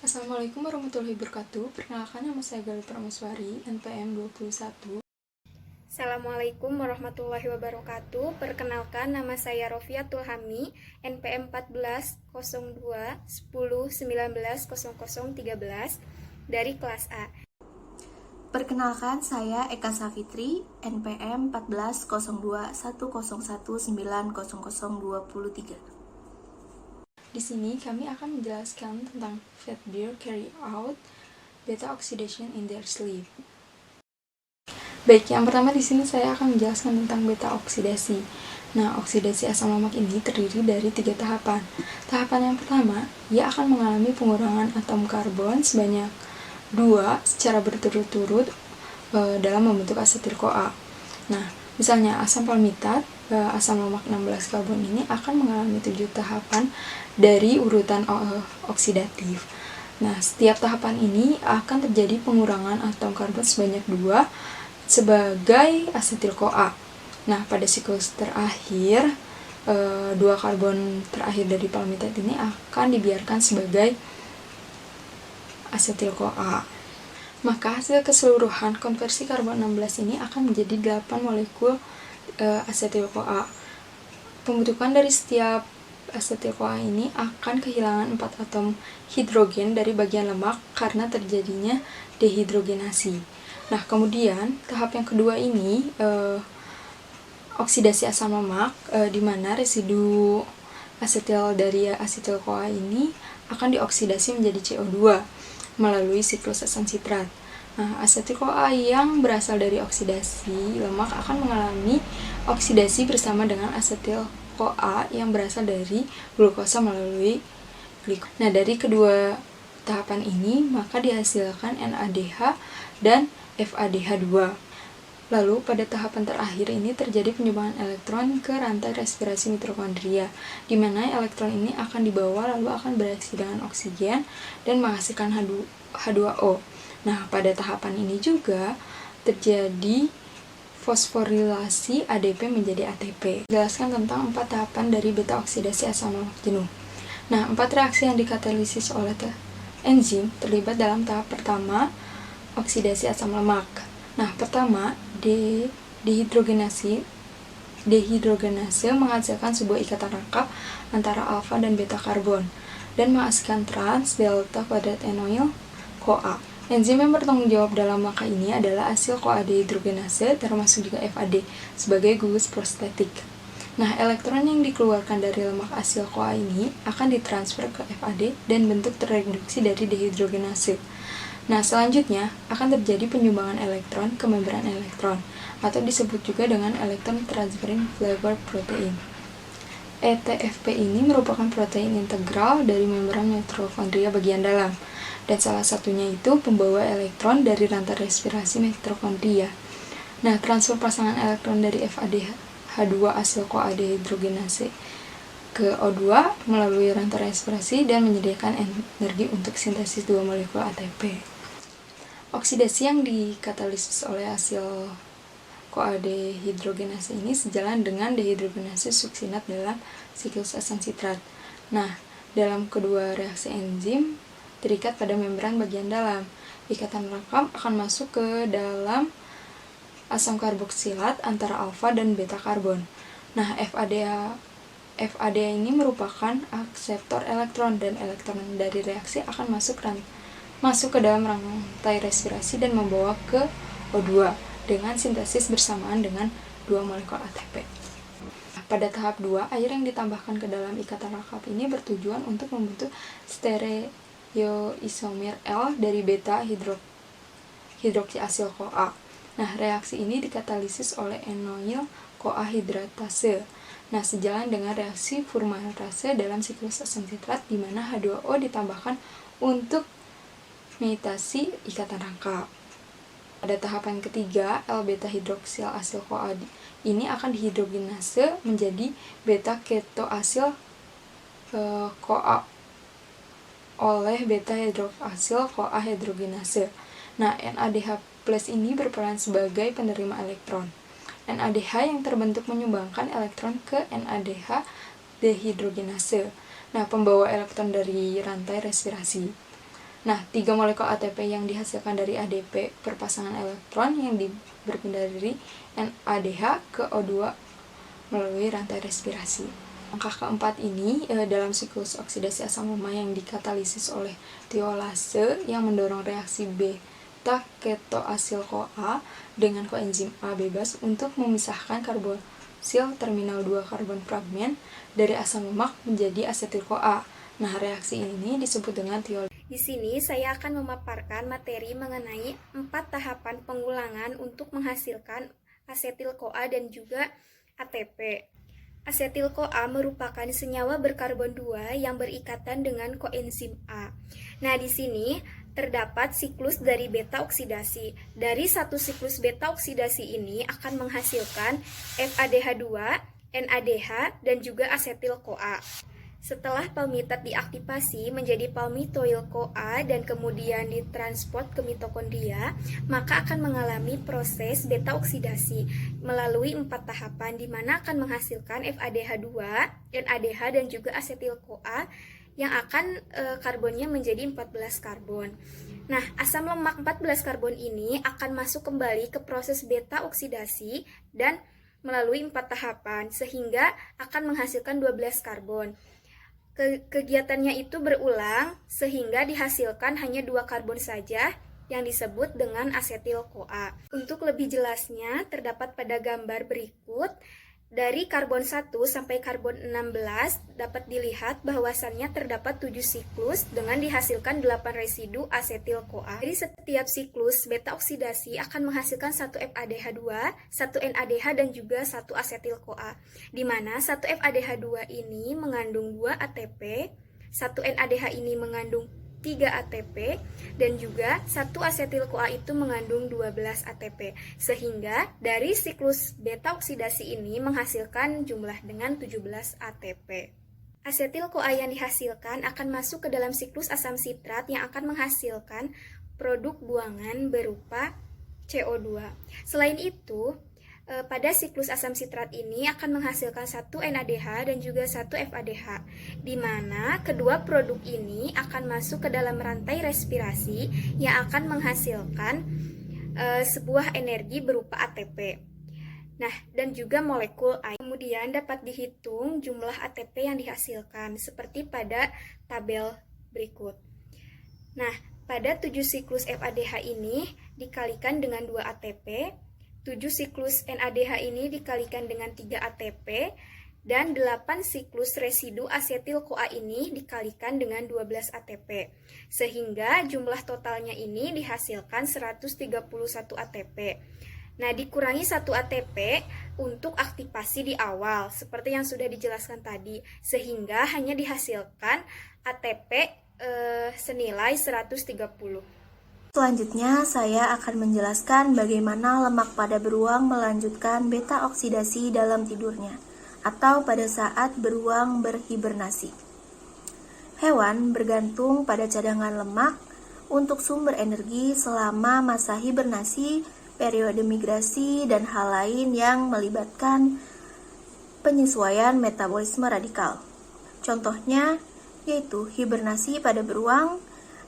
Assalamualaikum warahmatullahi wabarakatuh. Perkenalkan, nama saya Galuh Prameswari, NPM 21. Assalamualaikum warahmatullahi wabarakatuh. Perkenalkan, nama saya Rofiatul Hami, NPM 1402 10 19 00 13 dari kelas A. Perkenalkan, saya Eka Safitri, NPM 140210190023. Di sini kami akan menjelaskan tentang fat bear carry out beta oxidation in their sleep. Baik, yang pertama di sini saya akan menjelaskan tentang beta oksidasi. Nah, oksidasi asam lemak ini terdiri dari 3 tahapan. Tahapan yang pertama, ia akan mengalami pengurangan atom karbon sebanyak 2 secara berturut-turut dalam membentuk asetil-CoA. Nah, misalnya asam palmitat, asam lemak 16 karbon ini akan mengalami 7 tahapan dari urutan oksidatif. Nah, setiap tahapan ini akan terjadi pengurangan atom karbon sebanyak 2 sebagai asetil-CoA. Nah, pada siklus terakhir, 2 karbon terakhir dari palmitat ini akan dibiarkan sebagai asetil-CoA. Maka hasil keseluruhan konversi karbon 16 ini akan menjadi 8 molekul asetil-CoA. Pembentukan dari setiap asetil-CoA ini akan kehilangan 4 atom hidrogen dari bagian lemak karena terjadinya dehidrogenasi. Nah, kemudian tahap yang kedua ini oksidasi asam lemak, di mana residu asetil dari asetil-CoA ini akan dioksidasi menjadi CO2 melalui siklus asam sitrat. Nah, asetil-CoA yang berasal dari oksidasi lemak akan mengalami oksidasi bersama dengan asetil-CoA yang berasal dari glukosa melalui glikosa. Nah, dari kedua tahapan ini maka dihasilkan NADH dan FADH2. Lalu pada tahapan terakhir ini terjadi penyumbangan elektron ke rantai respirasi mitokondria, di mana elektron ini akan dibawa lalu akan bereaksi dengan oksigen dan menghasilkan H2O. Nah, pada tahapan ini juga terjadi fosforilasi ADP menjadi ATP. Jelaskan tentang 4 tahapan dari beta oksidasi asam lemak jenuh. Nah, 4 reaksi yang dikatalisis oleh enzim terlibat dalam tahap pertama, oksidasi asam lemak. Nah, pertama, dehidrogenase menghasilkan sebuah ikatan rangkap antara alfa dan beta karbon dan menghasilkan trans delta padat enoil CoA. Enzim yang bertanggung jawab dalam langkah ini adalah asil CoA dehidrogenase, termasuk juga FAD sebagai gugus prostetik. Nah, elektron yang dikeluarkan dari lemak asil CoA ini akan ditransfer ke FAD dan bentuk terreduksi dari dehidrogenase. Nah, selanjutnya akan terjadi penyumbangan elektron ke membran elektron, atau disebut juga dengan elektron transferring flavor protein. ETFP ini merupakan protein integral dari membran mitokondria bagian dalam, dan salah satunya itu pembawa elektron dari rantai respirasi mitokondria. Nah, transfer pasangan elektron dari FADH2 asil CoA dehidrogenase ke O2 melalui rantai respirasi dan menyediakan energi untuk sintesis 2 molekul ATP. Oksidasi yang dikatalisis oleh hasil CoA dehidrogenase ini sejalan dengan dehidrogenase suksinat dalam siklus asam sitrat. Nah, dalam kedua reaksi enzim terikat pada membran bagian dalam. Ikatan rangkap akan masuk ke dalam asam karboksilat antara alfa dan beta karbon. Nah, FAD ini merupakan akseptor elektron, dan elektron dari reaksi akan masuk ke dalam rantai respirasi dan membawa ke O2 dengan sintesis bersamaan dengan 2 molekul ATP. Pada tahap 2, air yang ditambahkan ke dalam ikatan rangkap ini bertujuan untuk membentuk stereoisomer L dari beta hidroksiasil CoA. Nah, reaksi ini dikatalisis oleh enoil CoA hidratase. Nah, sejalan dengan reaksi fumarase dalam siklus asam sitrat, di mana H2O ditambahkan untuk imitasi ikatan rangkap. Pada tahapan ketiga, L-beta hidroksil asil CoA ini akan dihidrogenase menjadi beta ketoasil CoA oleh beta hidroksil CoA hidrogenase. Nah, NADH+ ini berperan sebagai penerima elektron. NADH yang terbentuk menyumbangkan elektron ke NADH dehidrogenase. Nah, pembawa elektron dari rantai respirasi. Nah, 3 molekul ATP yang dihasilkan dari ADP perpasangan elektron yang berpindah dari NADH ke O2 melalui rantai respirasi. Langkah keempat ini dalam siklus oksidasi asam lemak yang dikatalisis oleh tiolase yang mendorong reaksi beta ketoasil CoA dengan koenzim A bebas untuk memisahkan karbosil terminal 2 karbon fragmen dari asam lemak menjadi asetil CoA. Nah, reaksi ini disebut dengan tiolase. Di sini saya akan memaparkan materi mengenai 4 tahapan pengulangan untuk menghasilkan asetil CoA dan juga ATP. Asetil CoA merupakan senyawa berkarbon 2 yang berikatan dengan koenzim A. Nah, di sini terdapat siklus dari beta oksidasi. Dari satu siklus beta oksidasi ini akan menghasilkan FADH2, NADH, dan juga asetil CoA. Setelah palmitat diaktifasi menjadi palmitoyl-CoA dan kemudian ditransport ke mitokondria, maka akan mengalami proses beta oksidasi melalui 4 tahapan di mana akan menghasilkan FADH2, NADH, dan juga asetil-CoA yang akan karbonnya menjadi 14 karbon. Nah, asam lemak 14 karbon ini akan masuk kembali ke proses beta oksidasi dan melalui 4 tahapan sehingga akan menghasilkan 12 karbon. Kegiatannya itu berulang sehingga dihasilkan hanya 2 karbon saja yang disebut dengan asetil CoA. Untuk lebih jelasnya terdapat pada gambar berikut. Dari karbon 1 sampai karbon 16 dapat dilihat bahwasannya terdapat 7 siklus dengan dihasilkan 8 residu asetil CoA. Jadi setiap siklus beta oksidasi akan menghasilkan 1 FADH2, 1 NADH, dan juga 1 asetil CoA. Di mana 1 FADH2 ini mengandung 2 ATP, 1 NADH ini mengandung 3 ATP, dan juga 1 asetil CoA itu mengandung 12 ATP. Sehingga dari siklus beta oksidasi ini menghasilkan jumlah dengan 17 ATP. Asetil CoA yang dihasilkan akan masuk ke dalam siklus asam sitrat yang akan menghasilkan produk buangan berupa CO2. Selain itu, pada siklus asam sitrat ini akan menghasilkan 1 NADH dan juga 1 FADH, di mana kedua produk ini akan masuk ke dalam rantai respirasi yang akan menghasilkan sebuah energi berupa ATP. Nah, dan juga molekul air. Kemudian dapat dihitung jumlah ATP yang dihasilkan seperti pada tabel berikut. Nah, pada 7 siklus FADH ini dikalikan dengan 2 ATP, 7 siklus NADH ini dikalikan dengan 3 ATP, dan 8 siklus residu asetil CoA ini dikalikan dengan 12 ATP. Sehingga jumlah totalnya ini dihasilkan 131 ATP. Nah, dikurangi 1 ATP untuk aktivasi di awal, seperti yang sudah dijelaskan tadi. Sehingga hanya dihasilkan ATP senilai 130. Selanjutnya, saya akan menjelaskan bagaimana lemak pada beruang melanjutkan beta oksidasi dalam tidurnya, atau pada saat beruang berhibernasi. Hewan bergantung pada cadangan lemak untuk sumber energi selama masa hibernasi, periode migrasi, dan hal lain yang melibatkan penyesuaian metabolisme radikal. Contohnya, yaitu hibernasi pada beruang,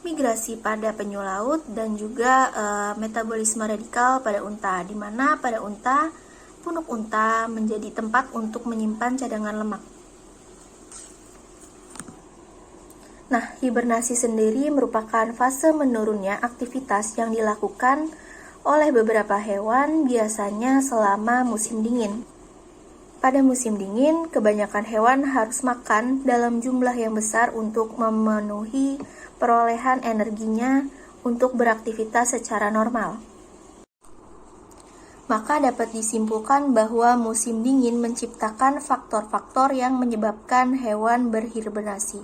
migrasi pada penyu laut, dan juga metabolisme radikal pada unta, di mana pada unta, punuk unta menjadi tempat untuk menyimpan cadangan lemak. Nah, hibernasi sendiri merupakan fase menurunnya aktivitas yang dilakukan oleh beberapa hewan biasanya selama musim dingin. Pada musim dingin, kebanyakan hewan harus makan dalam jumlah yang besar untuk memenuhi perolehan energinya untuk beraktivitas secara normal. Maka dapat disimpulkan bahwa musim dingin menciptakan faktor-faktor yang menyebabkan hewan berhibernasi,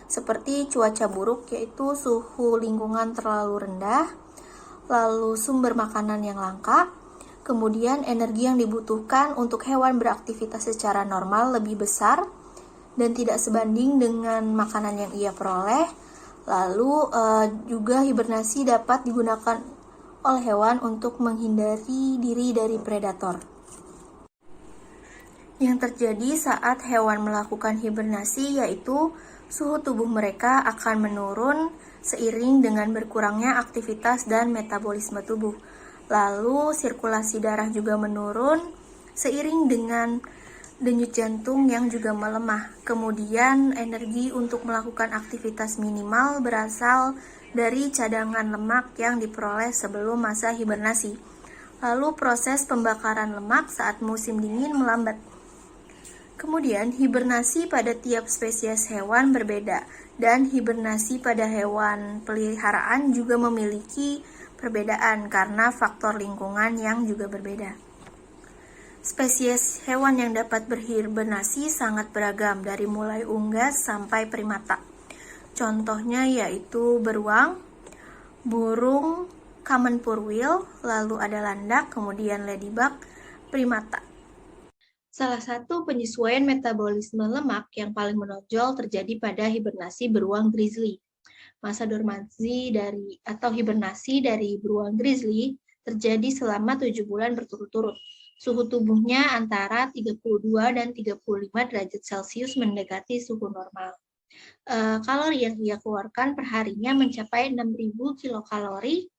seperti cuaca buruk, yaitu suhu lingkungan terlalu rendah, lalu sumber makanan yang langka, kemudian energi yang dibutuhkan untuk hewan beraktivitas secara normal lebih besar dan tidak sebanding dengan makanan yang ia peroleh. Lalu juga hibernasi dapat digunakan oleh hewan untuk menghindari diri dari predator. Yang terjadi saat hewan melakukan hibernasi yaitu Suhu tubuh mereka akan menurun seiring dengan berkurangnya aktivitas dan metabolisme tubuh. Lalu sirkulasi darah juga menurun seiring dengan denyut jantung yang juga melemah. Kemudian energi untuk melakukan aktivitas minimal berasal dari cadangan lemak yang diperoleh sebelum masa hibernasi. Lalu proses pembakaran lemak saat musim dingin melambat. Kemudian hibernasi pada tiap spesies hewan berbeda, dan hibernasi pada hewan peliharaan juga memiliki perbedaan karena faktor lingkungan yang juga berbeda. Spesies hewan yang dapat berhibernasi sangat beragam, dari mulai unggas sampai primata. Contohnya yaitu beruang, burung, common purwil, lalu ada landak, kemudian ladybug, primata. Salah satu penyesuaian metabolisme lemak yang paling menonjol terjadi pada hibernasi beruang grizzly. Masa dormansi atau hibernasi dari beruang grizzly terjadi selama 7 bulan berturut-turut. Suhu tubuhnya antara 32 dan 35 derajat Celcius mendekati suhu normal. Kalori yang ia keluarkan per harinya mencapai 6.000 kilokalori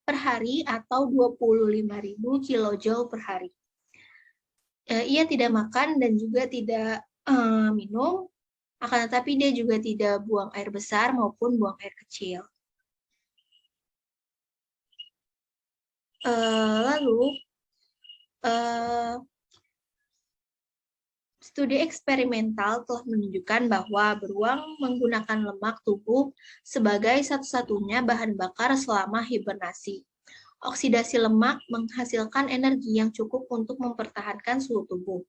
per hari atau 25.000 kilojoule per hari. Ia tidak makan dan juga tidak minum, akan tetapi dia juga tidak buang air besar maupun buang air kecil. Lalu, studi eksperimental telah menunjukkan bahwa beruang menggunakan lemak tubuh sebagai satu-satunya bahan bakar selama hibernasi. Oksidasi lemak menghasilkan energi yang cukup untuk mempertahankan suhu tubuh.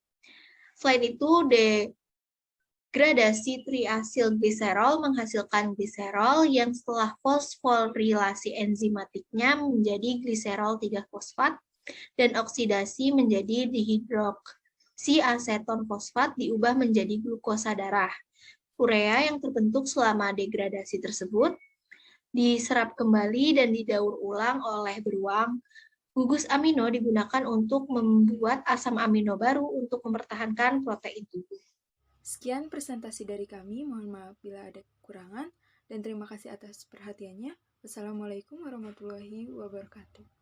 Selain itu, degradasi triasylgliserol menghasilkan gliserol yang setelah fosforilasi enzimatiknya menjadi gliserol 3-fosfat dan oksidasi menjadi dihidroksiaseton fosfat diubah menjadi glukosa darah. Urea yang terbentuk selama degradasi tersebut diserap kembali dan didaur ulang oleh beruang. Gugus amino digunakan untuk membuat asam amino baru untuk mempertahankan protein tubuh. Sekian presentasi dari kami, mohon maaf bila ada kekurangan, dan terima kasih atas perhatiannya. Wassalamualaikum warahmatullahi wabarakatuh.